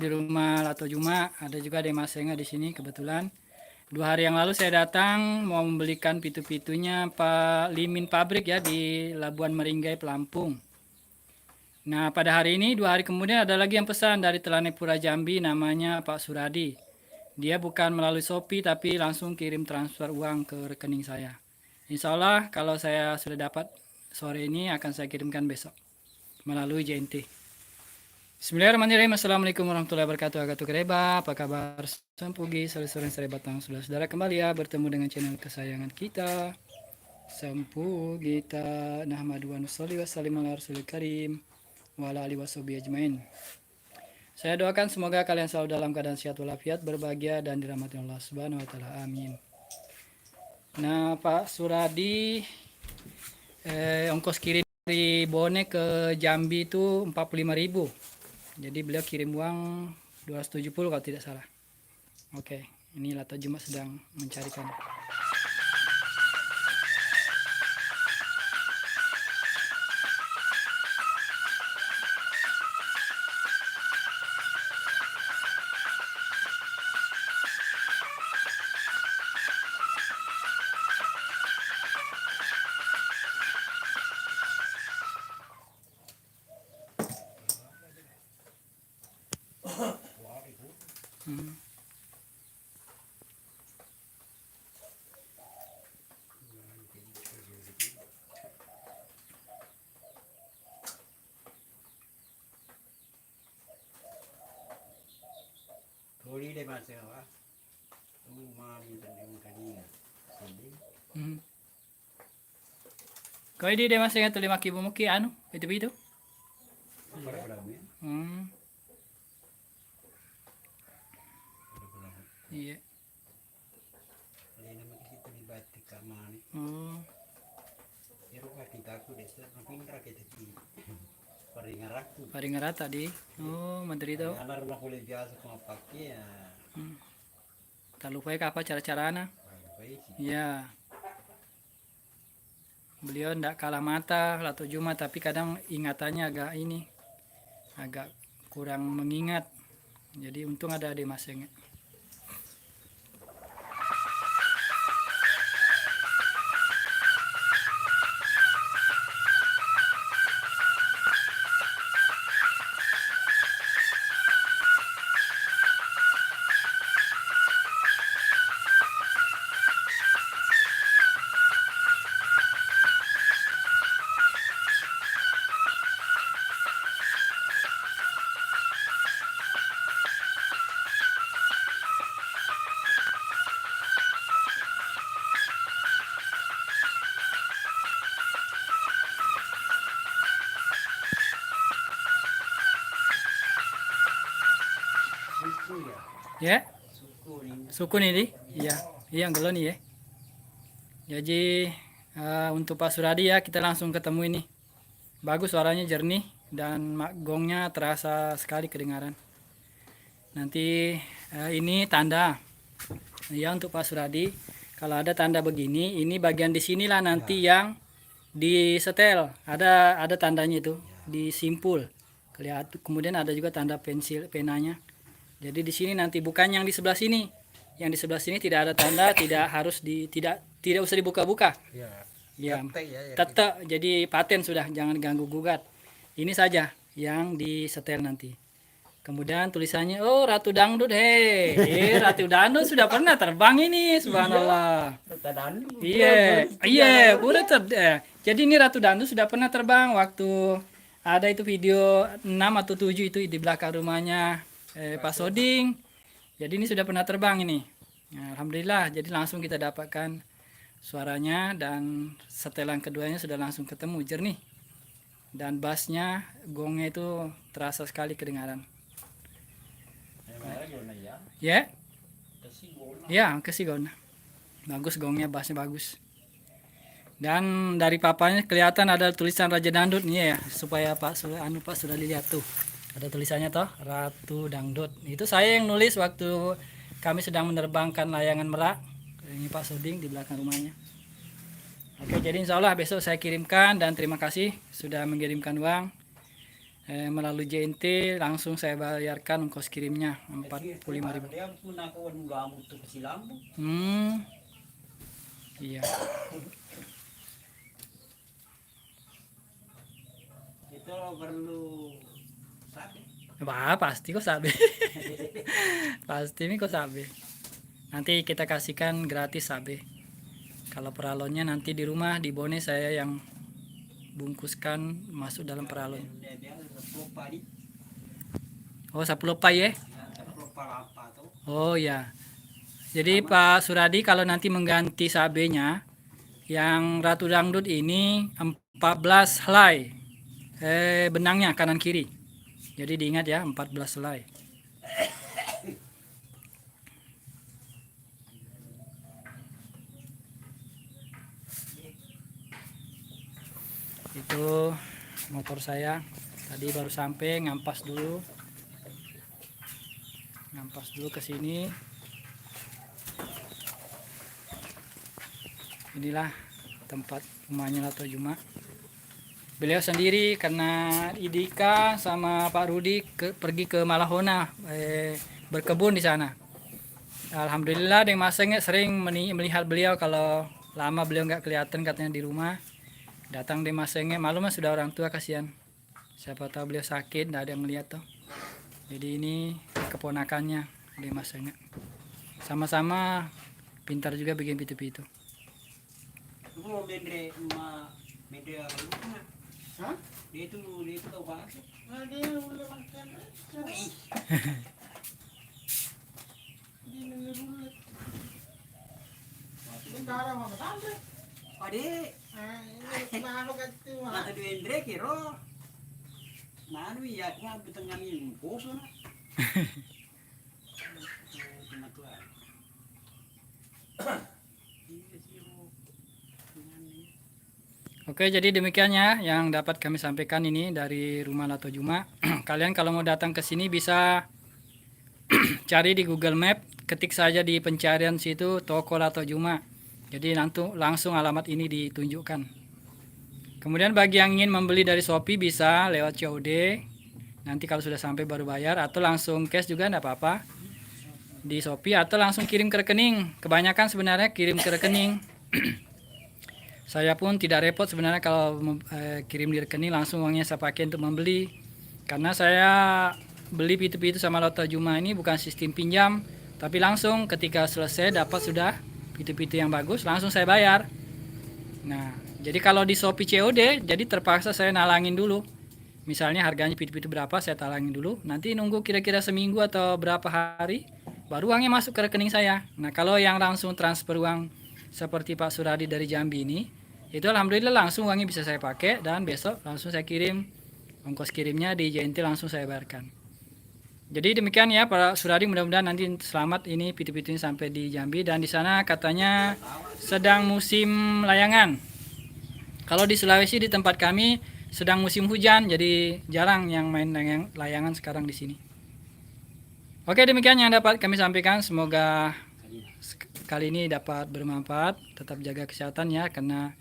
di rumah Lato Juma, ada juga Demasenga di sini kebetulan. 2 hari yang lalu saya datang mau membelikan pitu-pitunya Pak Limin pabrik ya di Labuan Meringgai Pelampung. Nah pada hari ini 2 hari kemudian ada lagi yang pesan dari Telanepura Jambi namanya Pak Suradi. Dia bukan melalui Shopee tapi langsung kirim transfer uang ke rekening saya. Insya Allah kalau saya sudah dapat sore ini akan saya kirimkan besok melalui JNT. Bismillahirrahmanirrahim. Assalamualaikum warahmatullahi wabarakatuh. Agatuk reba, apa kabar? Sampugi, sore-sore sore batang saudara-saudara kembali ya bertemu dengan channel kesayangan kita. Sampugi ta nahmadu wa nusalli wa sallim ala rasulil karim wa ala alihi washabihi ajmain. Saya doakan semoga kalian selalu dalam keadaan sehat walafiat, berbahagia dan dirahmati Allah Subhanahu wa taala. Amin. Nah, Pak Suradi ongkos kirim dari Bone ke Jambi itu 45.000. Jadi beliau kirim uang 270 kalau tidak salah. Oke, ini Lato Juma sedang mencarikan. थोड़ी देर बाद से हवा तू माँ भी बंदे में कहीं है Kau di mas ingat tuh 5 kibu muki anu itu. बड़ा में Iya. लेना में किसी तो बात का माने Oh, ये रुका kita aku deh setelah pindah kita ki peringat aku paringan tadi. Oh, menteri itu. anak rumah kuliah biasa cuma pakai ya Tak lupa ya apa cara-caranya. baik sih Ya. Beliau ndak kalah mata Lato Juma tapi kadang ingatannya agak kurang mengingat. Jadi untung ada di maseng. suku ya Ya, suku ini suku nih di. Iya, iya yang nih ya. Jadi untuk Pak Suradi ya kita langsung ketemu ini. Bagus suaranya jernih dan gongnya terasa sekali kedengaran. Nanti ini tanda ya untuk Pak Suradi. Kalau ada tanda begini, ini bagian di sinilah nanti yang disetel. Ada tandanya itu, disimpul. Kelihatan. Kemudian ada juga tanda pensil penanya. Jadi di sini nanti bukan yang di sebelah sini. Yang di sebelah sini tidak ada tanda, tidak harus tidak usah dibuka-buka. ya Ya, Tetek ya tetap jadi paten sudah, jangan ganggu gugat. Ini saja yang disetel nanti. Kemudian tulisannya, oh Ratu Dangdut, Ratu Dangdut sudah pernah terbang ini, subhanallah. Iya, iya, jadi ini Ratu Dangdut sudah pernah terbang waktu ada itu video 6 atau 7 itu di belakang rumahnya Pak Soding. Jadi ini sudah pernah terbang ini. Nah, alhamdulillah, jadi langsung kita dapatkan suaranya dan setelan keduanya sudah langsung ketemu jernih. Dan bassnya, gongnya itu terasa sekali kedengaran. Ya, ya kesigona. Bagus gongnya, bassnya bagus. Dan dari papanya kelihatan ada tulisan Raja Dangdut nih ya, supaya Pak sudah lihat tuh. Ada tulisannya toh, Ratu Dangdut. Itu saya yang nulis waktu kami sedang menerbangkan layangan Merak. Ini Pak Soding di belakang rumahnya. Oke, jadi insya Allah besok saya kirimkan dan terima kasih sudah mengirimkan uang. melalui JNT langsung saya bayarkan ongkos kirimnya 45.000. Dia pun aku nunggu tuh ke Silambu. Iya. Itu perlu sapi. Wah, pasti kok sabe. Pasti ini kok sabe. Nanti kita kasihkan gratis sabe. Kalau peralonnya nanti di rumah di Bone saya yang bungkuskan masuk dalam peralon. Oh, 10 pai ya? Oh ya. Jadi Pak Suradi kalau nanti mengganti sabenya yang Ratu Dangdut ini 14 helai benangnya kanan kiri. Jadi diingat ya 14 helai. Itu motor saya tadi baru sampai, ngampas dulu ke sini. Inilah tempat rumahnya Lato Juma. Beliau sendiri karena Idika sama Pak Rudi pergi ke Malahona berkebun di sana. Alhamdulillah Deng Maseng sering melihat beliau kalau lama beliau nggak kelihatan katanya di rumah. Datang Deng Masengnya, malu mah sudah orang tua kasihan. Siapa tahu beliau sakit, nggak ada yang melihat tuh. Jadi ini keponakannya Deng Masengnya. Sama-sama pintar juga bikin pitu-pitu. Mau mendre media mana? Hah? Dia itu tahu bahasa. Dia udah makan. Sekarang mau sampai. Pade. Nah, kata dia Andre kiro. Nah, ya ngabut ngamin poso na. Oke, jadi demikiannya yang dapat kami sampaikan ini dari rumah Lato Juma. Kalian kalau mau datang ke sini bisa cari di Google Map, ketik saja di pencarian situ toko Lato Juma. Jadi langsung alamat ini ditunjukkan. Kemudian bagi yang ingin membeli dari Shopee bisa lewat COD. Nanti kalau sudah sampai baru bayar, atau langsung cash juga enggak apa-apa di Shopee, atau langsung kirim ke rekening. Kebanyakan sebenarnya kirim ke rekening. Saya pun tidak repot sebenarnya kalau kirim di rekening, langsung uangnya saya pakai untuk membeli. Karena saya beli pitu-pitu sama Lato Juma ini bukan sistem pinjam, tapi langsung ketika selesai dapat sudah pitu-pitu yang bagus, langsung saya bayar. Nah, jadi kalau di Shopee COD, jadi terpaksa saya nalangin dulu. Misalnya harganya pitu-pitu berapa, saya talangin dulu. Nanti nunggu kira-kira seminggu atau berapa hari, baru uangnya masuk ke rekening saya. Nah, kalau yang langsung transfer uang seperti Pak Suradi dari Jambi ini, itu alhamdulillah langsung uangnya bisa saya pakai dan besok langsung saya kirim, ongkos kirimnya di JNT langsung saya bayarkan. Jadi demikian ya Pak Suradi, mudah-mudahan nanti selamat ini pitu-pitu ini sampai di Jambi. Dan di sana katanya sedang musim layangan. Kalau di Sulawesi di tempat kami sedang musim hujan, jadi jarang yang main layangan sekarang di sini. Oke, demikian yang dapat kami sampaikan. Semoga kali ini dapat bermanfaat. Tetap jaga kesehatan ya, karena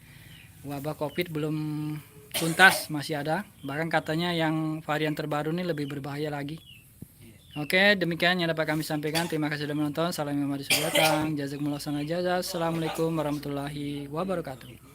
wabah COVID belum tuntas, masih ada. Bahkan katanya yang varian terbaru ini lebih berbahaya lagi. Oke, demikian yang dapat kami sampaikan. Terima kasih sudah menonton. Salam hormat, jazakumullah khairan. Assalamualaikum warahmatullahi wabarakatuh.